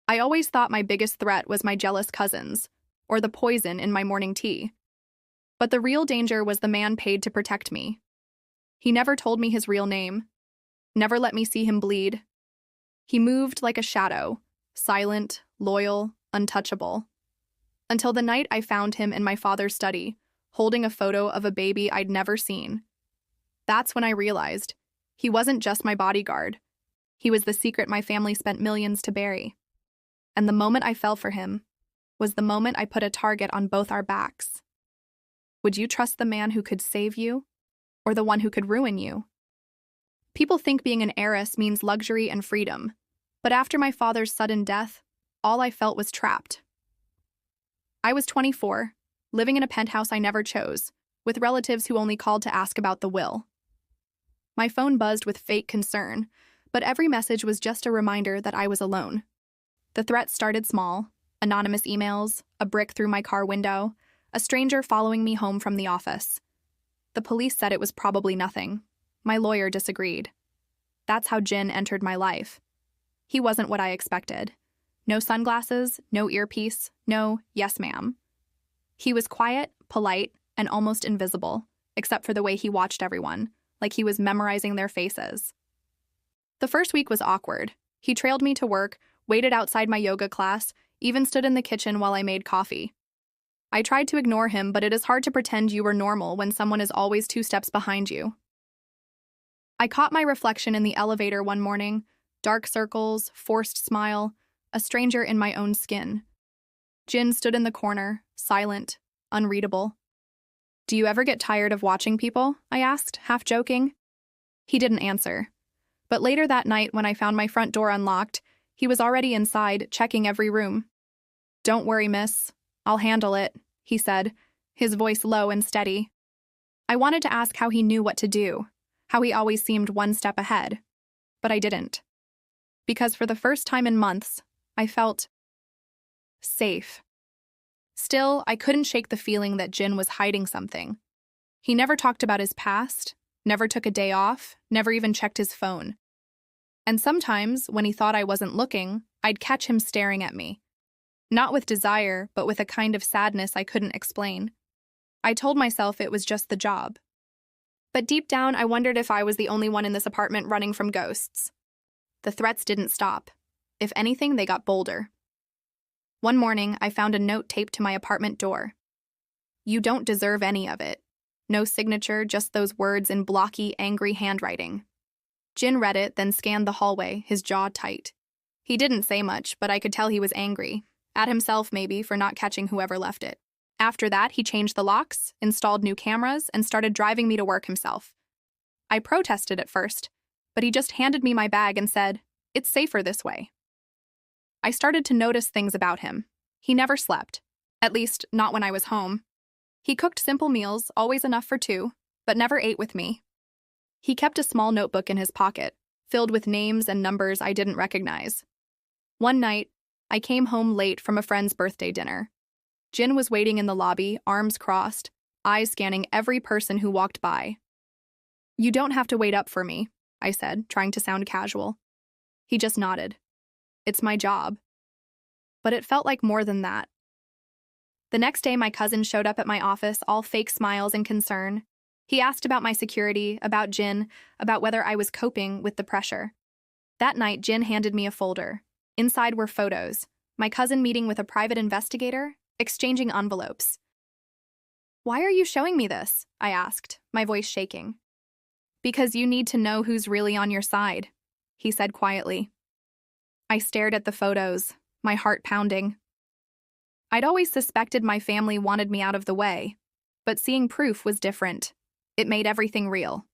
I always thought my biggest threat was my jealous cousins, or the poison in my morning tea. But the real danger was the man paid to protect me. He never told me his real name, never let me see him bleed. He moved like a shadow, silent, loyal, untouchable. Until the night I found him in my father's study, holding a photo of a baby I'd never seen. That's when I realized he wasn't just my bodyguard. He was the secret my family spent millions to bury. And the moment I fell for him was the moment I put a target on both our backs. Would you trust the man who could save you, or the one who could ruin you? People think being an heiress means luxury and freedom, but after my father's sudden death, all I felt was trapped. I was 24, living in a penthouse I never chose, with relatives who only called to ask about the will. My phone buzzed with fake concern, but every message was just a reminder that I was alone. The threats started small: anonymous emails, a brick through my car window, a stranger following me home from the office. The police said it was probably nothing. My lawyer disagreed. That's how Jin entered my life. He wasn't what I expected. No sunglasses, no earpiece, no "yes, ma'am." He was quiet, polite, and almost invisible, except for the way he watched everyone, like he was memorizing their faces. The first week was awkward. He trailed me to work, waited outside my yoga class, even stood in the kitchen while I made coffee. I tried to ignore him, but it is hard to pretend you were normal when someone is always 2 steps behind you. I caught my reflection in the elevator one morning: dark circles, forced smile, a stranger in my own skin. Jin stood in the corner, silent, unreadable. "Do you ever get tired of watching people?" I asked, half joking. He didn't answer. But later that night, when I found my front door unlocked, he was already inside, checking every room. "Don't worry, miss. I'll handle it," he said, his voice low and steady. I wanted to ask how he knew what to do, how he always seemed 1 step ahead. But I didn't. Because for the first time in months, I felt safe. Still, I couldn't shake the feeling that Jin was hiding something. He never talked about his past, never took a day off, never even checked his phone. And sometimes, when he thought I wasn't looking, I'd catch him staring at me. Not with desire, but with a kind of sadness I couldn't explain. I told myself it was just the job. But deep down, I wondered if I was the only one in this apartment running from ghosts. The threats didn't stop. If anything, they got bolder. One morning, I found a note taped to my apartment door. "You don't deserve any of it." No signature, just those words in blocky, angry handwriting. Jin read it, then scanned the hallway, his jaw tight. He didn't say much, but I could tell he was angry. At himself, maybe, for not catching whoever left it. After that, he changed the locks, installed new cameras, and started driving me to work himself. I protested at first, but he just handed me my bag and said, "It's safer this way." I started to notice things about him. He never slept. At least, not when I was home. He cooked simple meals, always enough for 2, but never ate with me. He kept a small notebook in his pocket, filled with names and numbers I didn't recognize. One night, I came home late from a friend's birthday dinner. Jin was waiting in the lobby, arms crossed, eyes scanning every person who walked by. "You don't have to wait up for me," I said, trying to sound casual. He just nodded. "It's my job." But it felt like more than that. The next day, my cousin showed up at my office, all fake smiles and concern. He asked about my security, about Jin, about whether I was coping with the pressure. That night, Jin handed me a folder. Inside were photos, my cousin meeting with a private investigator, exchanging envelopes. "Why are you showing me this?" I asked, my voice shaking. "Because you need to know who's really on your side," he said quietly. I stared at the photos, my heart pounding. I'd always suspected my family wanted me out of the way, but seeing proof was different. It made everything real.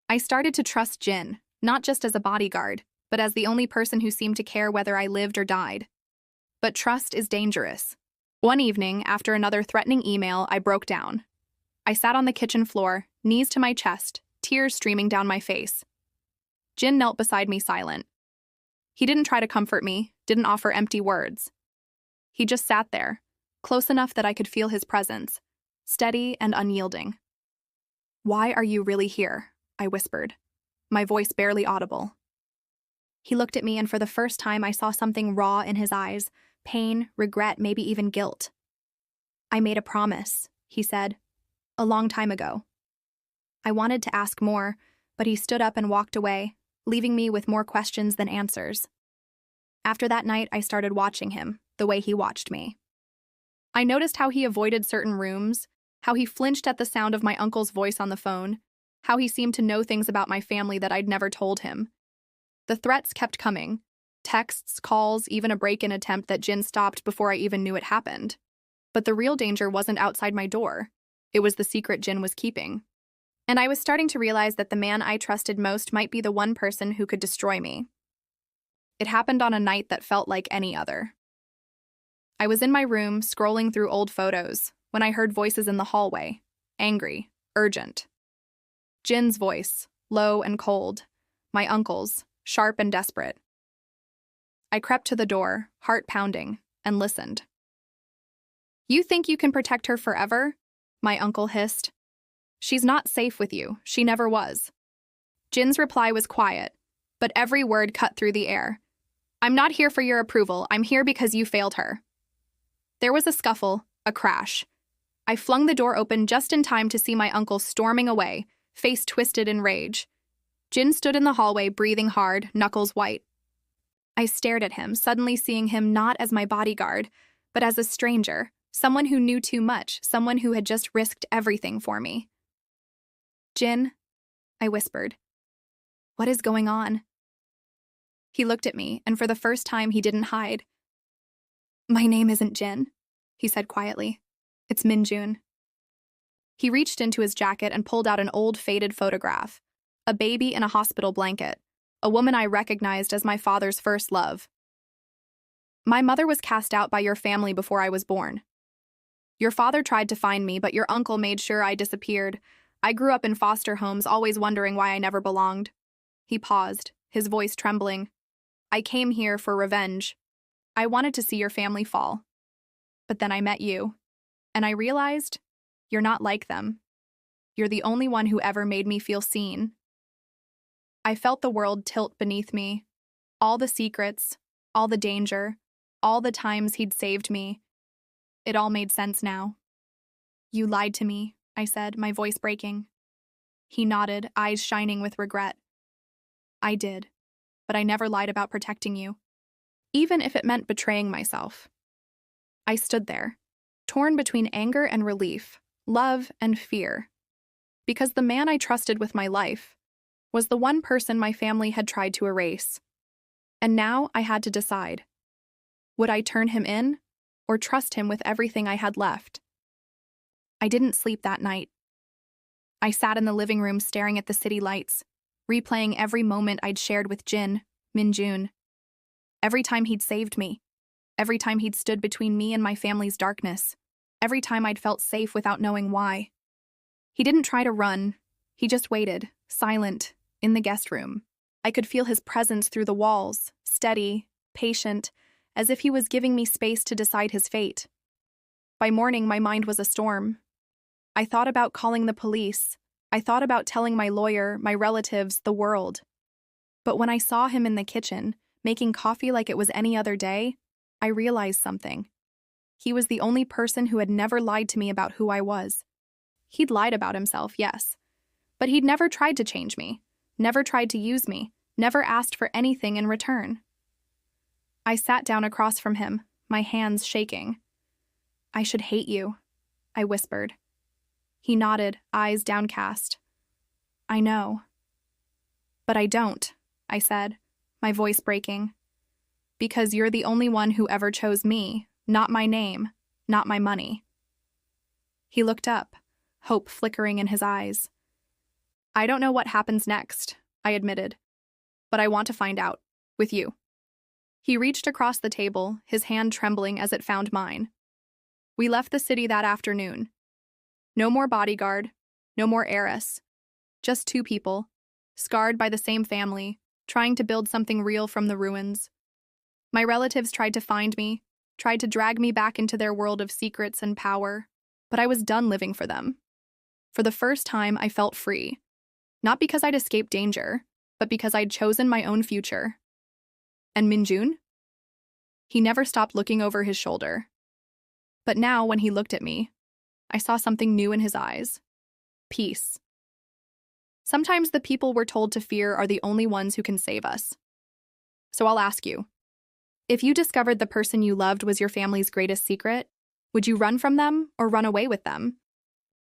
I started to trust Jin, not just as a bodyguard, but as the only person who seemed to care whether I lived or died. But trust is dangerous. One evening, after another threatening email, I broke down. I sat on the kitchen floor, knees to my chest, tears streaming down my face. Jin knelt beside me silent. He didn't try to comfort me, didn't offer empty words. He just sat there, close enough that I could feel his presence, steady and unyielding. "Why are you really here?" I whispered, my voice barely audible. He looked at me, and for the first time I saw something raw in his eyes, pain, regret, maybe even guilt. "I made a promise," he said, "a long time ago." I wanted to ask more, but he stood up and walked away, leaving me with more questions than answers. After that night, I started watching him, the way he watched me. I noticed how he avoided certain rooms, how he flinched at the sound of my uncle's voice on the phone, how he seemed to know things about my family that I'd never told him. The threats kept coming. Texts, calls, even a break-in attempt that Jin stopped before I even knew it happened. But the real danger wasn't outside my door. It was the secret Jin was keeping. And I was starting to realize that the man I trusted most might be the one person who could destroy me. It happened on a night that felt like any other. I was in my room, scrolling through old photos, when I heard voices in the hallway, angry, urgent. Jin's voice, low and cold. My uncle's, sharp and desperate. I crept to the door, heart pounding, and listened. "You think you can protect her forever?" my uncle hissed. "She's not safe with you. She never was." Jin's reply was quiet, but every word cut through the air. "I'm not here for your approval. I'm here because you failed her." There was a scuffle, a crash. I flung the door open just in time to see my uncle storming away, face twisted in rage. Jin stood in the hallway, breathing hard, knuckles white. I stared at him, suddenly seeing him not as my bodyguard, but as a stranger, someone who knew too much, someone who had just risked everything for me. "Jin," I whispered. "What is going on?" He looked at me, and for the first time he didn't hide. "My name isn't Jin," he said quietly. "It's Minjun." He reached into his jacket and pulled out an old, faded photograph. A baby in a hospital blanket. A woman I recognized as my father's first love. "My mother was cast out by your family before I was born. Your father tried to find me, but your uncle made sure I disappeared. I grew up in foster homes, always wondering why I never belonged." He paused, his voice trembling. "I came here for revenge. I wanted to see your family fall. But then I met you, and I realized you're not like them. You're the only one who ever made me feel seen." I felt the world tilt beneath me. All the secrets, all the danger, all the times he'd saved me. It all made sense now. "You lied to me," I said, my voice breaking. He nodded, eyes shining with regret. "I did, but I never lied about protecting you, even if it meant betraying myself." I stood there, torn between anger and relief, love and fear. Because the man I trusted with my life was the one person my family had tried to erase. And now I had to decide. Would I turn him in, or trust him with everything I had left? I didn't sleep that night. I sat in the living room staring at the city lights, replaying every moment I'd shared with Minjun. Every time he'd saved me. Every time he'd stood between me and my family's darkness. Every time I'd felt safe without knowing why. He didn't try to run. He just waited, silent, in the guest room. I could feel his presence through the walls, steady, patient, as if he was giving me space to decide his fate. By morning, my mind was a storm. I thought about calling the police. I thought about telling my lawyer, my relatives, the world. But when I saw him in the kitchen, making coffee like it was any other day, I realized something. He was the only person who had never lied to me about who I was. He'd lied about himself, yes, but he'd never tried to change me, never tried to use me, never asked for anything in return. I sat down across from him, my hands shaking. "I should hate you," I whispered. He nodded, eyes downcast. "I know." "But I don't," I said, my voice breaking. "Because you're the only one who ever chose me, not my name, not my money." He looked up, hope flickering in his eyes. "I don't know what happens next," I admitted, "but I want to find out, with you." He reached across the table, his hand trembling as it found mine. We left the city that afternoon. No more bodyguard, no more heiress. Just two people, scarred by the same family, trying to build something real from the ruins. My relatives tried to find me, tried to drag me back into their world of secrets and power, but I was done living for them. For the first time, I felt free. Not because I'd escaped danger, but because I'd chosen my own future. And Minjun? He never stopped looking over his shoulder. But now, when he looked at me, I saw something new in his eyes. Peace. Sometimes the people we're told to fear are the only ones who can save us. So I'll ask you, if you discovered the person you loved was your family's greatest secret, would you run from them or run away with them?